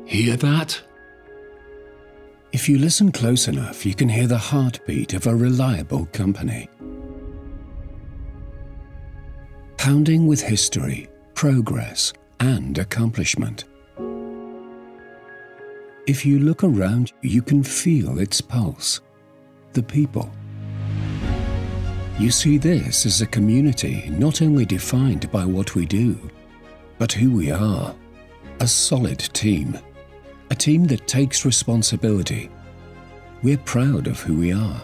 Hear that? If you listen close enough, you can hear the heartbeat of a reliable company. Pounding with history, progress, and accomplishment. If you look around, you can feel its pulse, the people. You see this as a community not only defined by what we do, but who we are. A solid team. A team that takes responsibility. We're proud of who we are.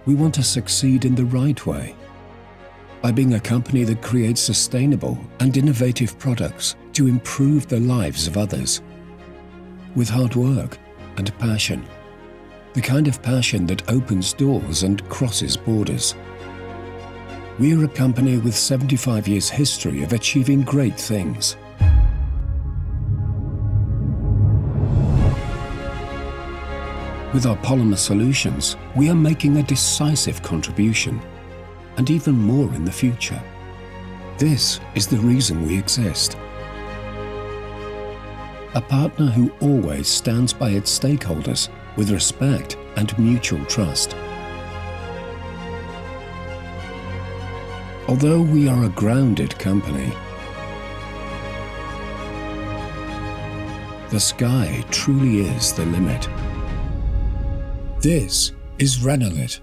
We want to succeed in the right way. By being a company that creates sustainable and innovative products to improve the lives of others. With hard work and passion. The kind of passion that opens doors and crosses borders. We're a company with 75 years history of achieving great things. With our polymer solutions, we are making a decisive contribution, and even more in the future. This is the reason we exist. A partner who always stands by its stakeholders with respect and mutual trust. Although we are a grounded company, the sky truly is the limit. This is RENOLIT.